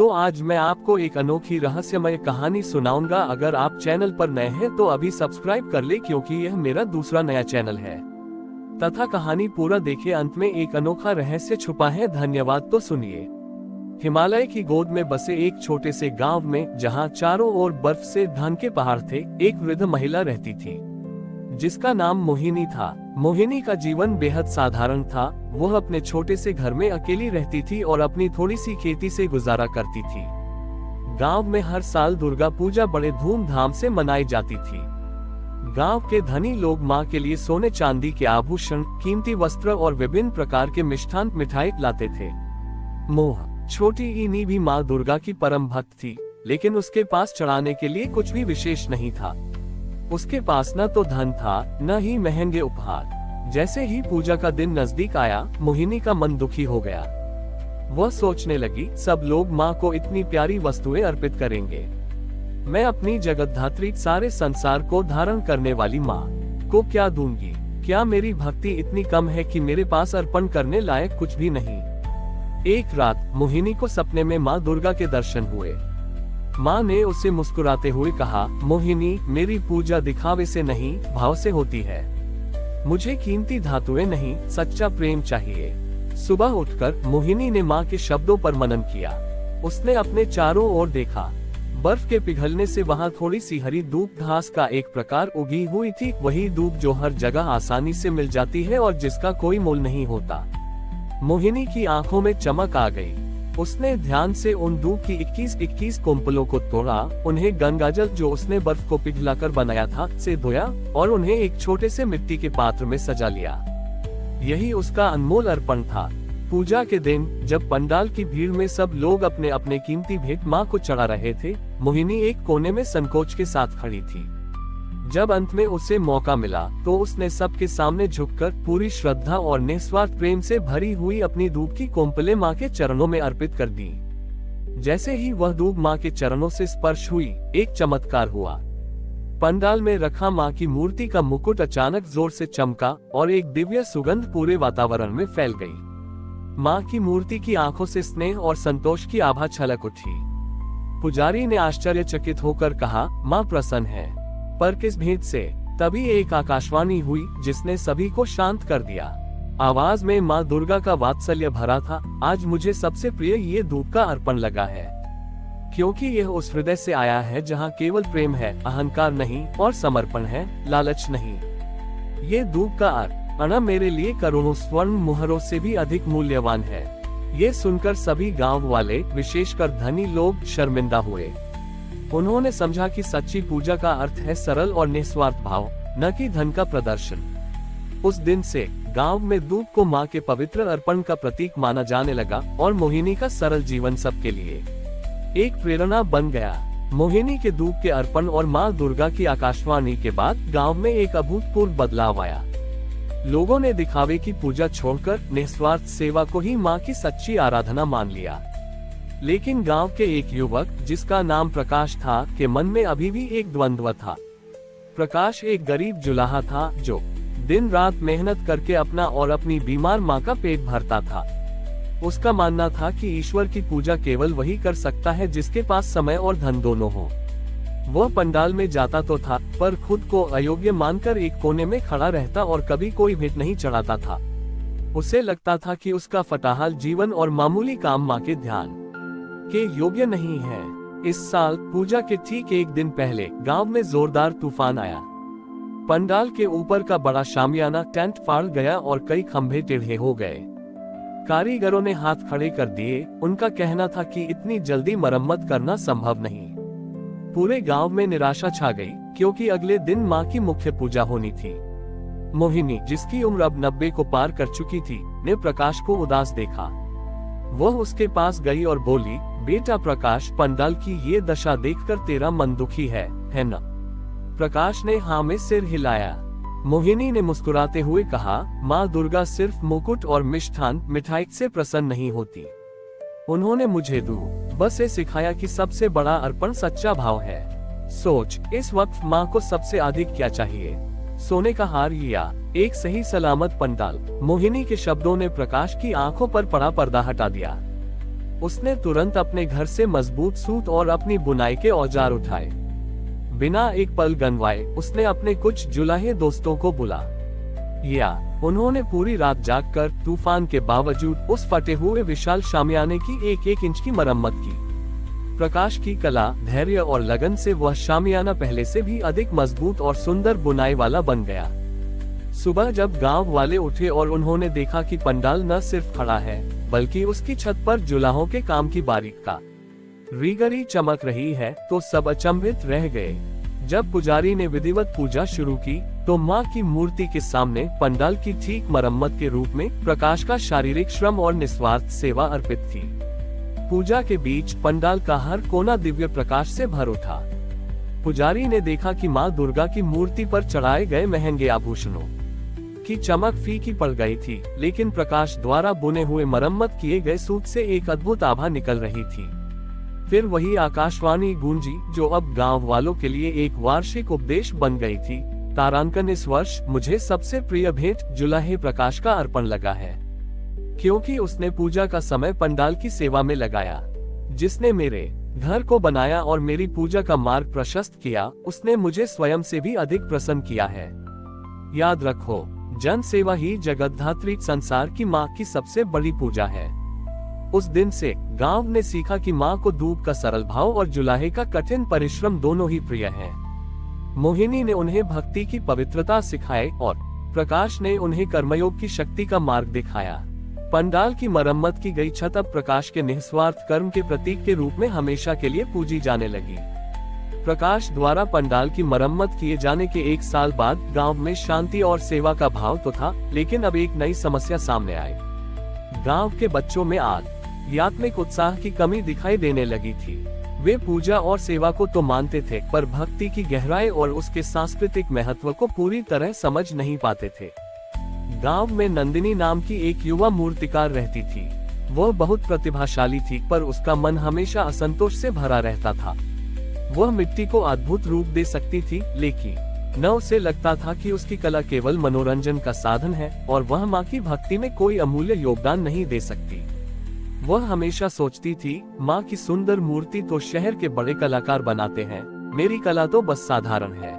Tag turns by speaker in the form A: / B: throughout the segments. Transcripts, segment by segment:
A: तो आज मैं आपको एक अनोखी रहस्यमय कहानी सुनाऊंगा। अगर आप चैनल पर नए हैं तो अभी सब्सक्राइब कर ले, क्योंकि यह मेरा दूसरा नया चैनल है। तथा कहानी पूरा देखे, अंत में एक अनोखा रहस्य छुपा है। धन्यवाद। तो सुनिए। हिमालय की गोद में बसे एक छोटे से गांव में, जहां चारों ओर बर्फ से ढन के पहाड़ थे, एक वृद्ध महिला रहती थी जिसका नाम मोहिनी था। मोहिनी का जीवन बेहद साधारण था। वह अपने छोटे से घर में अकेली रहती थी और अपनी थोड़ी सी खेती से गुजारा करती थी। गांव में हर साल दुर्गा पूजा बड़े धूमधाम से मनाई जाती थी। गांव के धनी लोग मां के लिए सोने चांदी के आभूषण, कीमती वस्त्र और विभिन्न प्रकार के मिष्ठान मिठाई लाते थे। छोटी इनी भी मां दुर्गा की परम भक्त थी, लेकिन उसके पास चढ़ाने के लिए कुछ भी विशेष नहीं था। उसके पास न तो धन था, न ही महंगे उपहार। जैसे ही पूजा का दिन नजदीक आया, मोहिनी का मन दुखी हो गया। वह सोचने लगी, सब लोग माँ को इतनी प्यारी वस्तुएं अर्पित करेंगे, मैं अपनी जगतधात्री सारे संसार को धारण करने वाली माँ को क्या दूंगी? क्या मेरी भक्ति इतनी कम है कि मेरे पास अर्पण करने लायक कुछ भी नहीं? एक रात मोहिनी को सपने में माँ दुर्गा के दर्शन हुए। माँ ने उसे मुस्कुराते हुए कहा, मोहिनी, मेरी पूजा दिखावे से नहीं, भाव से होती है। मुझे कीमती धातुएं नहीं, सच्चा प्रेम चाहिए। सुबह उठकर मोहिनी ने माँ के शब्दों पर मनन किया। उसने अपने चारों ओर देखा। बर्फ के पिघलने से वहाँ थोड़ी सी हरी दूब घास का एक प्रकार उगी हुई थी, वही दूब जो हर जगह आसानी से मिल जाती है और जिसका कोई मोल नहीं होता। मोहिनी की आंखों में चमक आ गई। उसने ध्यान से उन दूब की 21 कुंपलों को तोड़ा, उन्हें गंगाजल जो उसने बर्फ को पिघलाकर बनाया था से धोया और उन्हें एक छोटे से मिट्टी के पात्र में सजा लिया। यही उसका अनमोल अर्पण था। पूजा के दिन जब पंडाल की भीड़ में सब लोग अपने अपने कीमती भेंट माँ को चढ़ा रहे थे, मोहिनी एक कोने में संकोच के साथ खड़ी थी। जब अंत में उसे मौका मिला तो उसने सबके सामने झुककर पूरी श्रद्धा और निस्वार्थ प्रेम से भरी हुई अपनी दूब की कोंपलें माँ के चरणों में अर्पित कर दी। जैसे ही वह दूब माँ के चरणों से स्पर्श हुई, एक चमत्कार हुआ। पंडाल में रखा माँ की मूर्ति का मुकुट अचानक जोर से चमका और एक दिव्य सुगंध पूरे वातावरण में फैल गई। माँ की मूर्ति की आंखों से स्नेह और संतोष की आभा छलक उठी। पुजारी ने आश्चर्यचकित होकर कहा, माँ प्रसन्न है, पर किस भेद से? तभी एक आकाशवाणी हुई जिसने सभी को शांत कर दिया। आवाज में माँ दुर्गा का वात्सल्य भरा था, आज मुझे सबसे प्रिय ये दूब का अर्पण लगा है, क्योंकि यह उस हृदय से आया है जहाँ केवल प्रेम है, अहंकार नहीं, और समर्पण है, लालच नहीं। ये दूब का अर्पण मेरे लिए करोड़ों स्वर्ण मुहरों से भी अधिक मूल्यवान है। ये सुनकर सभी गांव वाले, विशेषकर धनी लोग, शर्मिंदा हुए। उन्होंने समझा कि सच्ची पूजा का अर्थ है सरल और निस्वार्थ भाव, न कि धन का प्रदर्शन। उस दिन से गांव में दूब को माँ के पवित्र अर्पण का प्रतीक माना जाने लगा और मोहिनी का सरल जीवन सबके लिए एक प्रेरणा बन गया। मोहिनी के दूब के अर्पण और माँ दुर्गा की आकाशवाणी के बाद गांव में एक अभूतपूर्व बदलाव आया। लोगों ने दिखावे की पूजा छोड़कर निस्वार्थ सेवा को ही माँ की सच्ची आराधना मान लिया। लेकिन गांव के एक युवक, जिसका नाम प्रकाश था, के मन में अभी भी एक द्वंद्व था। प्रकाश एक गरीब जुलाहा था जो दिन रात मेहनत करके अपना और अपनी बीमार माँ का पेट भरता था। उसका मानना था कि ईश्वर की पूजा केवल वही कर सकता है जिसके पास समय और धन दोनों हो। वह पंडाल में जाता तो था, पर खुद को अयोग्य मानकर एक कोने में खड़ा रहता और कभी कोई भेंट नहीं चढ़ाता था। उसे लगता था कि उसका फटाहाल जीवन और मामूली काम माँ के ध्यान के योग्य नहीं है। इस साल पूजा के ठीक एक दिन पहले गांव में जोरदार तूफान आया। पंडाल के ऊपर का बड़ा शामियाना टेंट फाड़ गया और कई खंभे टेढ़े हो गए। कारीगरों ने हाथ खड़े कर दिए। उनका कहना था कि इतनी जल्दी मरम्मत करना संभव नहीं। पूरे गांव में निराशा छा गई, क्योंकि अगले दिन माँ की मुख्य पूजा होनी थी। मोहिनी, जिसकी उम्र अब 90 को पार कर चुकी थी, ने प्रकाश को उदास देखा। वह उसके पास गई और बोली, बेटा प्रकाश, पंडाल की ये दशा देखकर तेरा मन दुखी है न? प्रकाश ने हाँ में सिर हिलाया। मोहिनी ने मुस्कुराते हुए कहा, माँ दुर्गा सिर्फ मुकुट और मिष्ठान मिठाई से प्रसन्न नहीं होती। उन्होंने मुझे बस ये सिखाया कि सबसे बड़ा अर्पण सच्चा भाव है। सोच, इस वक्त माँ को सबसे अधिक क्या चाहिए? सोने का हार या एक सही सलामत पंडाल? मोहिनी के शब्दों ने प्रकाश की आंखों पर पड़ा पर्दा हटा दिया। उसने तुरंत अपने घर से मजबूत सूत और अपनी बुनाई के औजार उठाए। बिना एक पल गंवाए उसने अपने कुछ जुलाहे दोस्तों को बुलाया। उन्होंने पूरी रात जागकर तूफान के बावजूद उस फटे हुए विशाल शामियाने की एक इंच की मरम्मत की। प्रकाश की कला, धैर्य और लगन से वह शामियाना पहले से भी अधिक मजबूत और सुंदर बुनाई वाला बन गया। सुबह जब गांव वाले उठे और उन्होंने देखा कि पंडाल न सिर्फ खड़ा है बल्कि उसकी छत पर जुलाहों के काम की बारीक कारीगरी चमक रही है, तो सब अचंभित रह गए। जब पुजारी ने विधिवत पूजा शुरू की तो मां की मूर्ति के सामने पंडाल की ठीक मरम्मत के रूप में प्रकाश का शारीरिक श्रम और निस्वार्थ सेवा अर्पित थी। पूजा के बीच पंडाल का हर कोना दिव्य प्रकाश से भर उठा। पुजारी ने देखा कि मां दुर्गा की मूर्ति पर चढ़ाए गए महंगे आभूषणों की चमक फीकी पड़ गई थी, लेकिन प्रकाश द्वारा बुने हुए मरम्मत किए गए सूत से एक अद्भुत आभा निकल रही थी। फिर वही आकाशवाणी गूंजी जो अब गांव वालों के लिए एक वार्षिक उपदेश बन गई थी। तारांकन, इस वर्ष मुझे सबसे प्रिय भेंट जुलाहे प्रकाश का अर्पण लगा है, क्योंकि उसने पूजा का समय पंडाल की सेवा में लगाया। जिसने मेरे घर को बनाया और मेरी पूजा का मार्ग प्रशस्त किया, उसने मुझे स्वयं से भी अधिक प्रसन्न किया है। याद रखो, जन सेवा ही जगतधात्री संसार की माँ की सबसे बड़ी पूजा है। उस दिन से गांव ने सीखा कि माँ को दूध का सरल भाव और जुलाहे का कठिन परिश्रम दोनों ही प्रिय हैं। मोहिनी ने उन्हें भक्ति की पवित्रता सिखाई और प्रकाश ने उन्हें कर्मयोग की शक्ति का मार्ग दिखाया। पंडाल की मरम्मत की गई छत अब प्रकाश के निस्वार्थ कर्म के प्रतीक के रूप में हमेशा के लिए पूजी जाने लगी। प्रकाश द्वारा पंडाल की मरम्मत किए जाने के एक साल बाद गांव में शांति और सेवा का भाव तो था, लेकिन अब एक नई समस्या सामने आई। गांव के बच्चों में आध्यात्मिक उत्साह की कमी दिखाई देने लगी थी। वे पूजा और सेवा को तो मानते थे, पर भक्ति की गहराई और उसके सांस्कृतिक महत्व को पूरी तरह समझ नहीं पाते थे। गांव में नंदिनी नाम की एक युवा मूर्तिकार रहती थी। वह बहुत प्रतिभाशाली थी, पर उसका मन हमेशा असंतोष से भरा रहता था। वह मिट्टी को अद्भुत रूप दे सकती थी, लेकिन न उसे लगता था कि उसकी कला केवल मनोरंजन का साधन है और वह माँ की भक्ति में कोई अमूल्य योगदान नहीं दे सकती। वह हमेशा सोचती थी, माँ की सुंदर मूर्ति तो शहर के बड़े कलाकार बनाते हैं, मेरी कला तो बस साधारण है।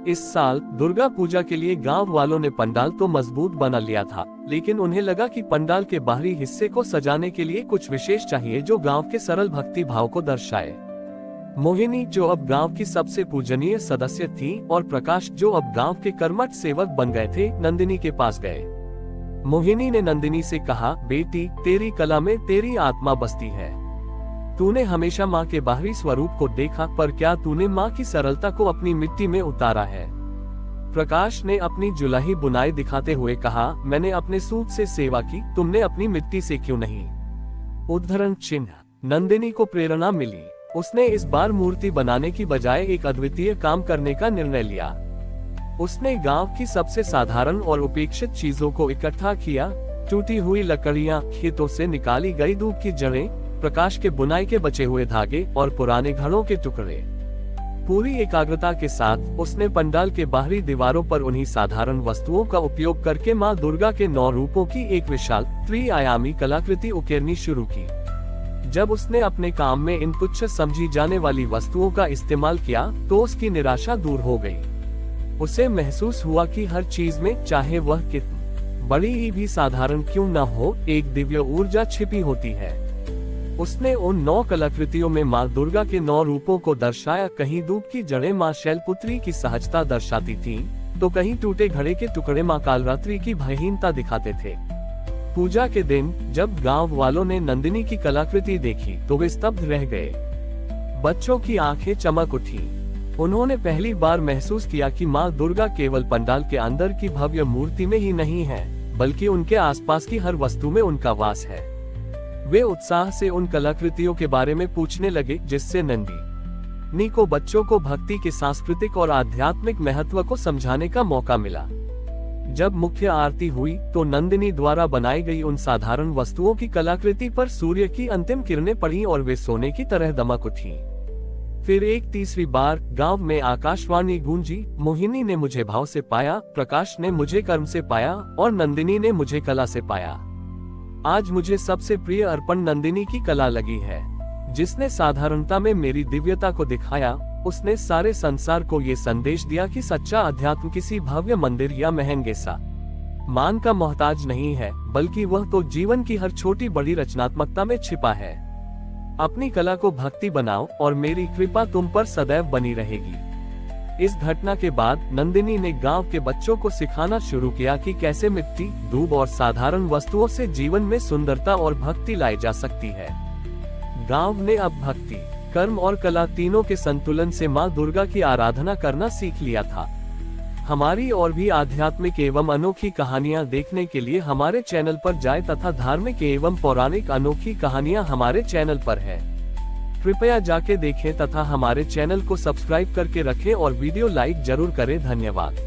A: इस साल दुर्गा पूजा के लिए गांव वालों ने पंडाल तो मजबूत बना लिया था, लेकिन उन्हें लगा कि पंडाल के बाहरी हिस्से को सजाने के लिए कुछ विशेष चाहिए जो गांव के सरल भक्ति भाव को दर्शाए। मोहिनी, जो अब गांव की सबसे पूजनीय सदस्य थी, और प्रकाश, जो अब गांव के कर्मठ सेवक बन गए थे, नंदिनी के पास गए। मोहिनी ने नंदिनी से कहा, बेटी, तेरी कला में तेरी आत्मा बसती है। तूने हमेशा माँ के बाहरी स्वरूप को देखा, पर क्या तूने माँ की सरलता को अपनी मिट्टी में उतारा है? प्रकाश ने अपनी जुलाही बुनाई दिखाते हुए कहा, मैंने अपने सूत से सेवा की, तुमने अपनी मिट्टी से क्यों नहीं? उद्धरण चिन्ह। नंदिनी को प्रेरणा मिली। उसने इस बार मूर्ति बनाने की बजाय एक अद्वितीय काम करने का निर्णय लिया। उसने गांव की सबसे साधारण और उपेक्षित चीजों को इकट्ठा किया। टूटी हुई लकड़ियां, खेतों से निकाली गई दूब की जड़ें, प्रकाश के बुनाई के बचे हुए धागे और पुराने घड़ों के टुकड़े। पूरी एकाग्रता के साथ उसने पंडाल के बाहरी दीवारों पर उन्हीं साधारण वस्तुओं का उपयोग करके माँ दुर्गा के 9 रूपों की एक विशाल त्रिआयामी कलाकृति उकेरनी शुरू की। जब उसने अपने काम में इन तुच्छ समझी जाने वाली वस्तुओं का इस्तेमाल किया तो उसकी निराशा दूर हो गई। उसे महसूस हुआ कि हर चीज में, चाहे वह कितनी बड़ी ही भी साधारण क्यों न हो, एक दिव्य ऊर्जा छिपी होती है। उसने उन 9 कलाकृतियों में माँ दुर्गा के 9 रूपों को दर्शाया। कहीं दूब की जड़ें माँ शैलपुत्री की सहजता दर्शाती थीं, तो कहीं टूटे घड़े के टुकड़े माँ कालरात्रि की भयहीनता दिखाते थे। पूजा के दिन जब गांव वालों ने नंदिनी की कलाकृति देखी तो वे स्तब्ध रह गए। बच्चों की आंखें चमक उठी। उन्होंने पहली बार महसूस किया कि माँ दुर्गा केवल पंडाल के अंदर की भव्य मूर्ति में ही नहीं है, बल्कि उनके आसपास की हर वस्तु में उनका वास है। वे उत्साह से उन कलाकृतियों के बारे में पूछने लगे, जिससे नंदिनी को बच्चों को भक्ति के सांस्कृतिक और आध्यात्मिक महत्व को समझाने का मौका मिला। जब मुख्य आरती हुई तो नंदिनी द्वारा बनाई गई उन साधारण वस्तुओं की कलाकृति पर सूर्य की अंतिम किरणें पड़ी और वे सोने की तरह दमक उठी। फिर एक तीसरी बार गांव में आकाशवाणी गूंजी, मोहिनी ने मुझे भाव से पाया, प्रकाश ने मुझे कर्म से पाया और नंदिनी ने मुझे कला से पाया। आज मुझे सबसे प्रिय अर्पण नंदिनी की कला लगी है, जिसने साधारणता में मेरी दिव्यता को दिखाया। उसने सारे संसार को ये संदेश दिया कि सच्चा अध्यात्म किसी भव्य मंदिर या महंगे सा मान का मोहताज नहीं है, बल्कि वह तो जीवन की हर छोटी बड़ी रचनात्मकता में छिपा है। अपनी कला को भक्ति बनाओ और मेरी कृपा तुम पर सदैव बनी रहेगी। इस घटना के बाद नंदिनी ने गांव के बच्चों को सिखाना शुरू किया कि कैसे मिट्टी, दूब और साधारण वस्तुओं से जीवन में सुंदरता और भक्ति लाई जा सकती है। गांव ने अब भक्ति, कर्म और कला तीनों के संतुलन से मां दुर्गा की आराधना करना सीख लिया था। हमारी और भी आध्यात्मिक एवं अनोखी कहानियां देखने के लिए हमारे चैनल पर जाएं तथा धार्मिक एवं पौराणिक अनोखी कहानियां हमारे चैनल पर है। कृपया जाके देखें तथा हमारे चैनल को सब्सक्राइब करके रखें और वीडियो लाइक जरूर करें। धन्यवाद।